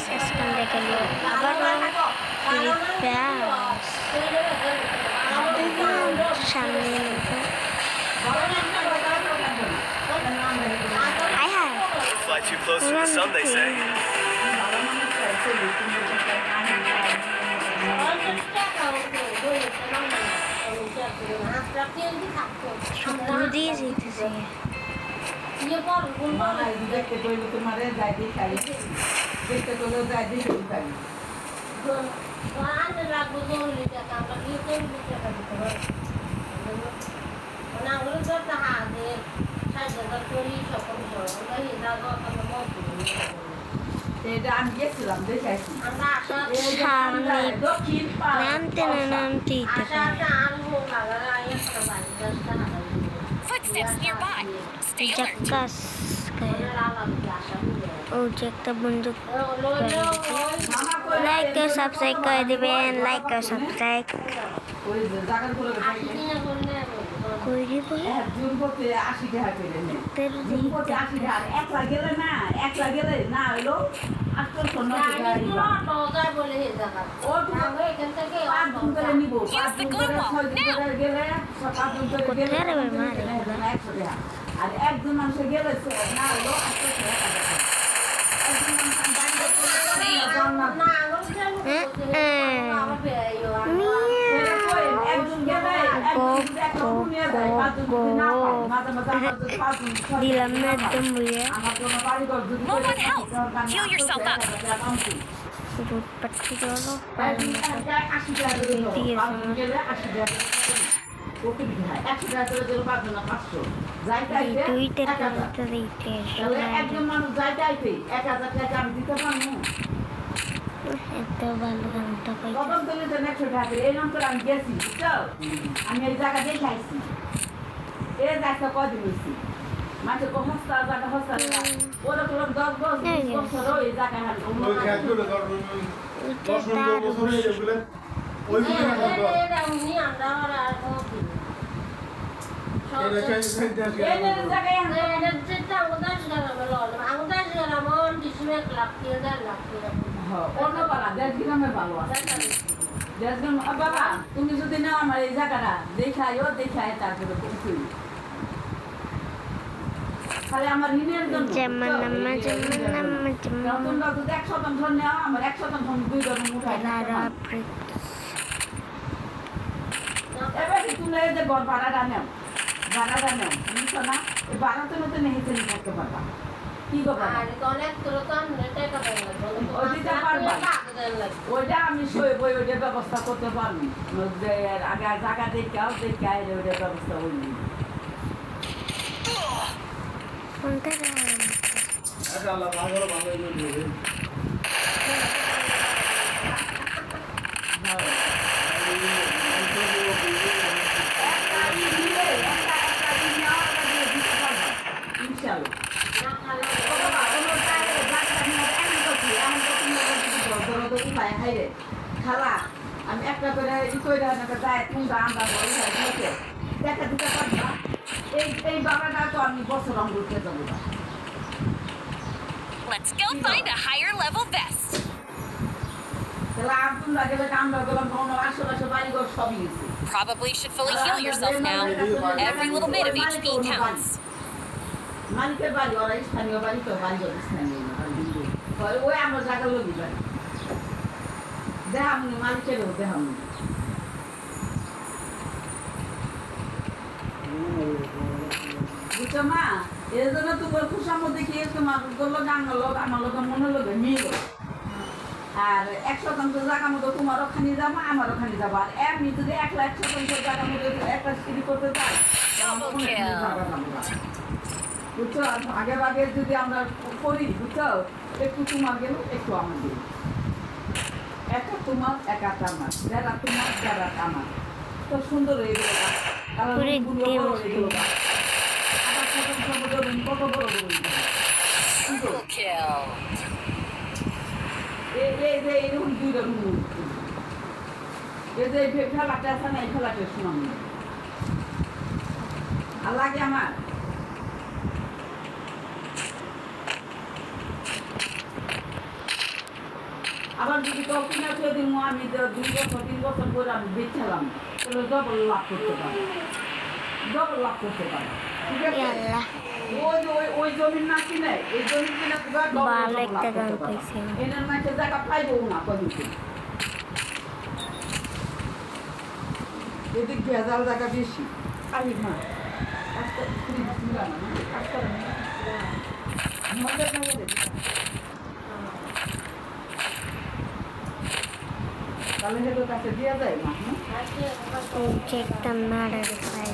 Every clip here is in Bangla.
শেষ করে গেল আবার সামনে high high Don't fly too close to the sun, they say. সবগুলো দিয়ে যেতেছে দেখতে কইলে তোমার যাই দেখাই দেখতে কইলে যাই দেখে খাই এটা আমি গেছিলাম দেখাইছি দক্ষিণ নামতে না নামতেই Footsteps nearby. Stay alert. জাক্কাস ও যে একটা বন্দুক লাইক আর সাবস্ক্রাইব করে দিবেন লাইক আর সাবস্ক্রাইব ওই জায়গার করে করে দিব জুন করতে 80 টাকা করে নেয় তেল জুন করতে 80 টাকা একলা গেলে না হইলো 800 টাকা ও তুমি করে নিব 5 দিন করে 6 দিন করে গেলে 7 দিন করে গেলে কোথায় রে মারে 100 টাকা আর একজন মানুষ গেলে না হইলো 800 টাকা একজন দিলাম না একদম বুঝে Move on health. Heal yourself up. Road পাচ্ছি চলো দুইটা একজন মানুষ যাইতে আইতে 1000 টাকা আমি দিতে পারবো এত ভালো গানটা পাই কদম তুলে তো 100 টাকা এই নম্বর আমি গেছি বুঝছো আমি এই জায়গা দেখাইছি এই জায়গা কদিন হয়েছি মাঝে হস্তাল জায়গা হস্তাল ওরা তো 10 বছর ওই জায়গা হাল ওই খেতগুলো ধর 10 মিনিট বছর হয়ে গেলে ওই বাবা তুমি যদি নাও আমার এই জায়গাটা দেখাইও দেখাই তারপরে তাহলে আমার ঋণের জন্য তোমরা যদি 100% নেওয়া আমার 100% 2 জন উঠাই এবার তুমি এই যে ভাড়াটা নেও বুঝছো না এই ভাড়াতে মতো নেহেছে করতে পারবা কি করবা ওইটা আমি বই ওইটার ব্যবস্থা করতে পারবো আগে জায়গা দেখাও দেখাই ওইটার ব্যবস্থা হইনি কোনটা আল্লাহ ভালো ভালো দিবে খালা আমি একটা করে আমরা দেখা দিতে পারবো এই বাবাটা তো আমি বছর করতে যাবো Let's go find a higher level vest. তোমরা গেলে আমরা গেলাম আশেপাশে বাড়িঘর সবই গেছে Probably should fully heal yourself now. Every little bit of HP counts. মালিকের বাড়ি ওরা স্থানীয় বাড়ি তো বাড়িঘর স্থানীয় ওই আমার জায়গা লোক বাড়ি দেহামনি মালিকেরও দেহামনি বুঝছো মা এই জন্য তোমার খুশার মধ্যে কি তোমার লোক আমার লোক মনে লোক মিল আর 100% জায়গা মতো তোমার ওখানে যাবো আমার ওখানে যাবো আর এমনি যদি 100% জায়গা মতো একটা সিঁড়ি করতে চাই বুঝছো আর ভাগে ভাগে যদি আমরা করি বুঝছো একটু তোমার গেল একটু আমার গেল একটা তোমার একাটা আমার যারা তোমার যারা আমার তো সুন্দর হয়ে গেল কত বড় Triple kill. এরকম দুইটা রুম এই যে খেলাটা আছে না এই খেলাটা শোনাম আর লাগে আমার আবার যদি কেউ কিনা খেয়ে দিন আমি 2 বছর 3 বছর পরে আমি বেচছিলাম তাহলে ডবল লাভ করতে পারি ঠিক আছে আল্লাহ ওই জমির না কিনে এই জমি কিনে ভালো একটা গান পাইছি এনার মাঝে জায়গা পাইবো না কদিন এদিক ভেজাল জায়গা বেশি খালি মা তাহলে হেঁটে কাছে দেওয়া যায় মা চেকটা নাড়া খাই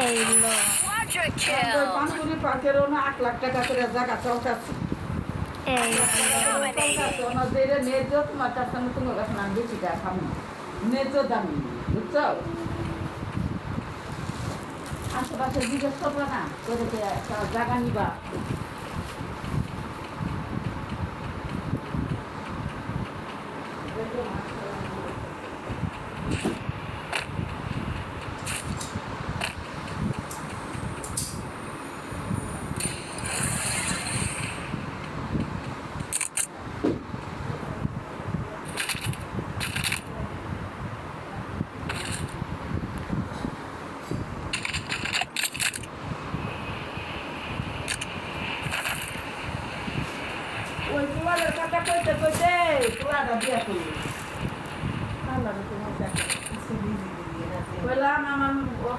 এই লো Quadra kill. পাঁচগুলি পার্কেরও না 8 লাখ টাকা করে জায়গা চলতেছে এই ন্যায্য তোমার তার সঙ্গে তোমার কাছে আমি বেশি টাকা খাবো না ন্যায্য দামি বুঝছো আশেপাশে জিজ্ঞেস করবো না করে একটা জায়গা নিবা ওই পোলারের কথা কইতে পোলাটা বিয়া করলি বললাম আমার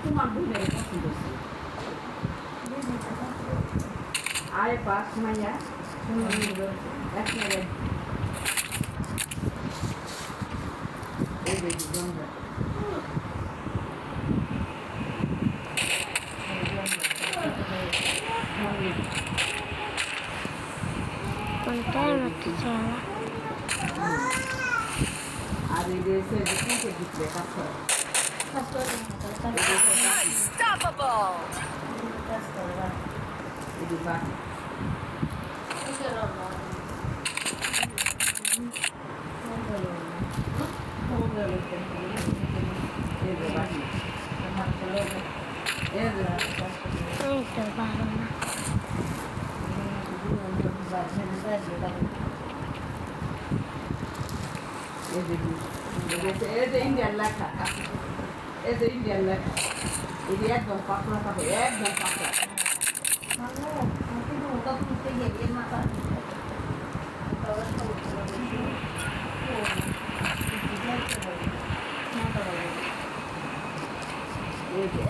তোমার বুঝে পছন্দ হচ্ছে আয় পাস মাইয়া এক মিনিট এই দেখি গন্ধ কোনটা মতো চালা আর এই দেশে কিনতে দিতে কাজ করে Unstoppable. এই বা এই তো ভালো না ইন্ডিয়ান লেখা ইন্ডিয়ান লেখা এটি একদম পাতলা থাকে একদম পাতলা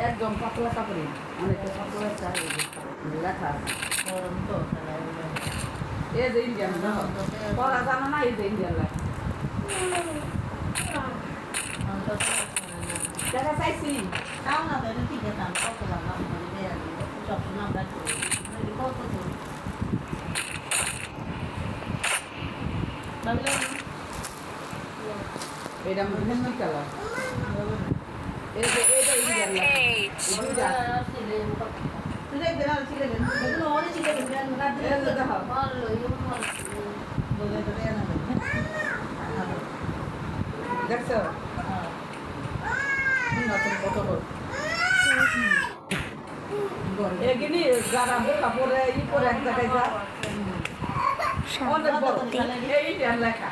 একদম পাতলা কাপড়ে অনেকে পাতলা চাই লেখা এই যে ইন্ডিয়ান পড়া জানো না এই যে ইন্ডিয়ান লেখা দেখা চাইছি এটা মেহেন্দি কালার এই যে ইন্ডিয়ান লেখা দেখছো এগিনি যারা বোকা পরে ই করে এক জায়গায় যা অনেক বড় এই ইন্ডিয়ান লেখা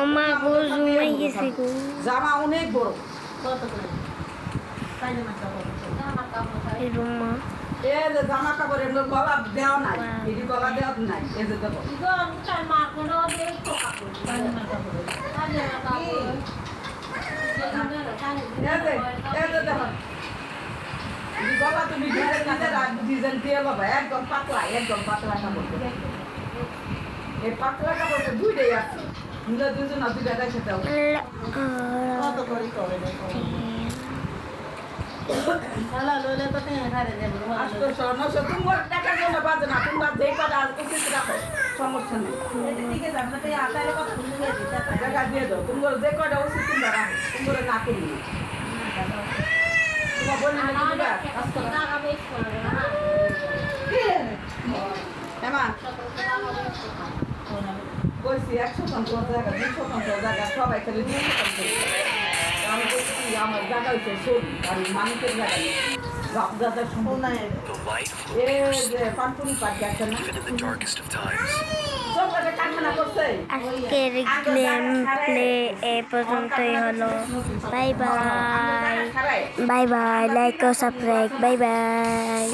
আমা গো জুমাই গেছে গো জামা অনেক বড় এই রুমা এই যে জামা কাপড় এগুলো গলা দেওয়া নাই এটি গলা দেওয়া নাই এই যে দেখো গলা তুমি ডিজাইন দিয়ে বাবা একদম পাতলা কাপড় এই পাতলা কাপড় দুইটাই আছে দুজন দুইটা দেখে দাও তোমার টাকার জন্য বাজে না তোমরা যে কটা উচিত রাখো সমস্যা নেই টাকা দিয়ে দাও তোমার যে কটা উচিত তোমরা রাখো তোমরা না করি তোমার বলি হ্যাঁ বলছি 100% জায়গা 200% জায়গা সবাই খালি 200% আমি বলছি আমার জায়গা হচ্ছে সরি আর মানুষের জায়গা নেই যাদের সম্পূর্ণ The light এ যে পানপুরি পার্ক আছে না even in the darkest of times. সব জায়গায় আজকের গেম প্লে এ পর্যন্তই হলো। Bye bye, bye bye, like ও সাবস্ক্রাইব, বাই বাই।